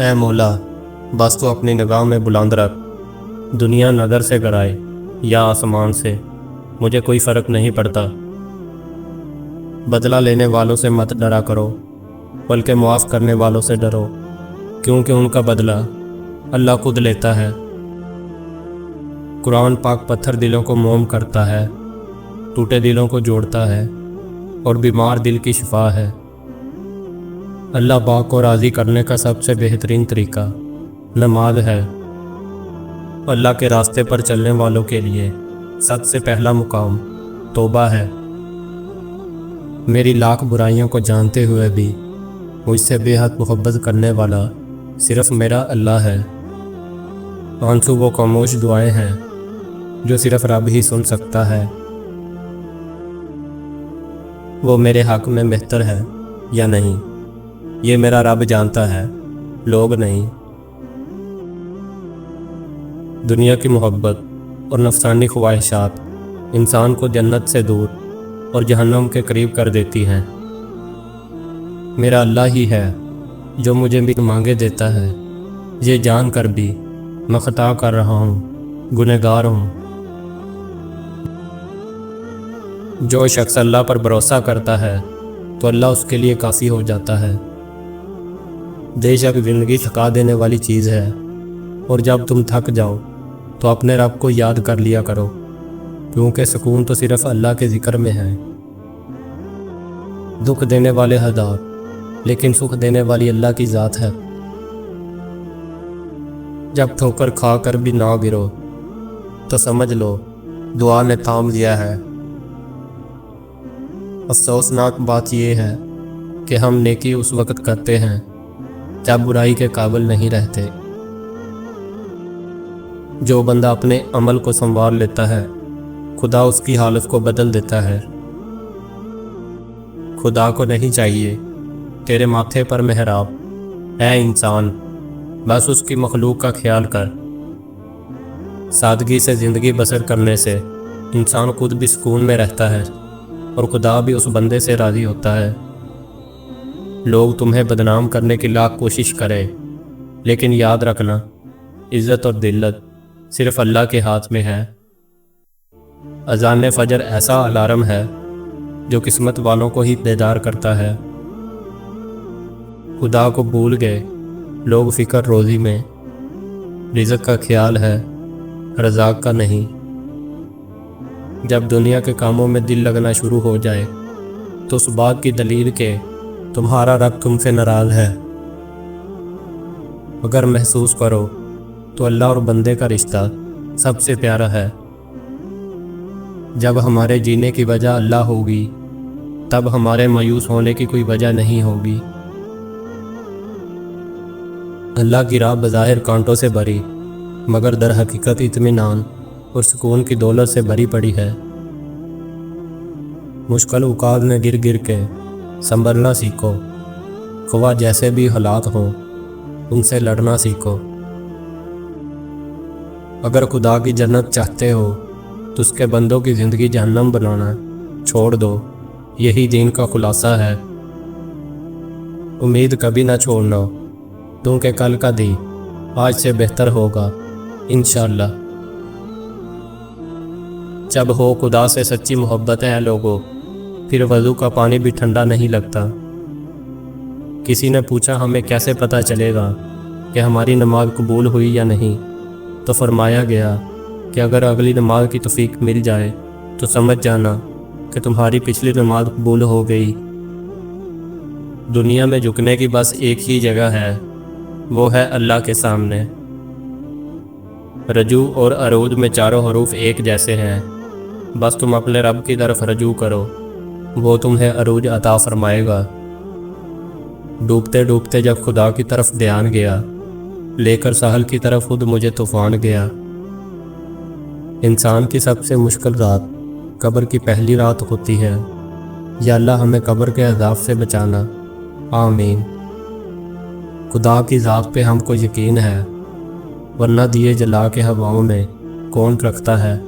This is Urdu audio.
اے مولا، بس تو اپنی نگاہ میں بلند رکھ، دنیا نظر سے گرائے یا آسمان سے، مجھے کوئی فرق نہیں پڑتا۔ بدلہ لینے والوں سے مت ڈرا کرو، بلکہ معاف کرنے والوں سے ڈرو، کیونکہ ان کا بدلہ اللہ خود لیتا ہے۔ قرآن پاک پتھر دلوں کو موم کرتا ہے، ٹوٹے دلوں کو جوڑتا ہے اور بیمار دل کی شفا ہے۔ اللہ پاک کو راضی کرنے کا سب سے بہترین طریقہ نماز ہے۔ اللہ کے راستے پر چلنے والوں کے لیے سب سے پہلا مقام توبہ ہے۔ میری لاکھ برائیوں کو جانتے ہوئے بھی مجھ سے بے حد محبت کرنے والا صرف میرا اللہ ہے۔ آنسو وہ خاموش دعائیں ہیں جو صرف رب ہی سن سکتا ہے۔ وہ میرے حق میں بہتر ہے یا نہیں، یہ میرا رب جانتا ہے، لوگ نہیں۔ دنیا کی محبت اور نفسانی خواہشات انسان کو جنت سے دور اور جہنم کے قریب کر دیتی ہیں۔ میرا اللہ ہی ہے جو مجھے بھی مانگے دیتا ہے، یہ جان کر بھی میں خطا کر رہا ہوں، گنہگار ہوں۔ جو شخص اللہ پر بھروسہ کرتا ہے تو اللہ اس کے لیے کافی ہو جاتا ہے۔ بے شک زندگی تھکا دینے والی چیز ہے، اور جب تم تھک جاؤ تو اپنے رب کو یاد کر لیا کرو، کیونکہ سکون تو صرف اللہ کے ذکر میں ہے۔ دکھ دینے والے ہزار، لیکن سکھ دینے والی اللہ کی ذات ہے۔ جب ٹھوکر کھا کر بھی نہ گرو تو سمجھ لو دعا نے تھام لیا ہے۔ افسوسناک بات یہ ہے کہ ہم نیکی اس وقت کرتے ہیں جب برائی کے قابل نہیں رہتے۔ جو بندہ اپنے عمل کو سنوار لیتا ہے، خدا اس کی حالت کو بدل دیتا ہے۔ خدا کو نہیں چاہیے تیرے ماتھے پر محراب، اے انسان، بس اس کی مخلوق کا خیال کر۔ سادگی سے زندگی بسر کرنے سے انسان خود بھی سکون میں رہتا ہے اور خدا بھی اس بندے سے راضی ہوتا ہے۔ لوگ تمہیں بدنام کرنے کی لاکھ کوشش کریں، لیکن یاد رکھنا عزت اور ذلت صرف اللہ کے ہاتھ میں ہے۔ اذان فجر ایسا الارم ہے جو قسمت والوں کو ہی بیدار کرتا ہے۔ خدا کو بھول گئے لوگ فکر روزی میں، رزق کا خیال ہے رزاق کا نہیں۔ جب دنیا کے کاموں میں دل لگنا شروع ہو جائے تو اس بات کی دلیل کہ تمہارا رب تم سے ناراض ہے۔ اگر محسوس کرو تو اللہ اور بندے کا رشتہ سب سے پیارا ہے۔ جب ہمارے جینے کی وجہ اللہ ہوگی، تب ہمارے مایوس ہونے کی کوئی وجہ نہیں ہوگی۔ اللہ کی راہ بظاہر کانٹوں سے بھری، مگر در حقیقت اطمینان اور سکون کی دولت سے بھری پڑی ہے۔ مشکل اوقات میں گر گر کے سنبھلنا سیکھو، خواہ جیسے بھی حالات ہوں ان سے لڑنا سیکھو۔ اگر خدا کی جنت چاہتے ہو تو اس کے بندوں کی زندگی جہنم بنانا چھوڑ دو، یہی دین کا خلاصہ ہے۔ امید کبھی نہ چھوڑنا، کیونکہ کل کا دن آج سے بہتر ہوگا انشاءاللہ۔ جب ہو خدا سے سچی محبت ہے لوگوں، پھر وضو کا پانی بھی ٹھنڈا نہیں لگتا۔ کسی نے پوچھا ہمیں کیسے پتہ چلے گا کہ ہماری نماز قبول ہوئی یا نہیں، تو فرمایا گیا کہ اگر اگلی نماز کی توفیق مل جائے تو سمجھ جانا کہ تمہاری پچھلی نماز قبول ہو گئی۔ دنیا میں جھکنے کی بس ایک ہی جگہ ہے، وہ ہے اللہ کے سامنے۔ رجوع اور عروج میں چاروں حروف ایک جیسے ہیں، بس تم اپنے رب کی طرف رجوع کرو، وہ تمہیں عروج عطا فرمائے گا۔ ڈوبتے ڈوبتے جب خدا کی طرف دھیان گیا، لے کر ساحل کی طرف خود مجھے طوفان گیا۔ انسان کی سب سے مشکل رات قبر کی پہلی رات ہوتی ہے۔ یا اللہ ہمیں قبر کے عذاب سے بچانا، آمین۔ خدا کی ذات پہ ہم کو یقین ہے، ورنہ دیے جلا کے ہواؤں میں کون رکھتا ہے۔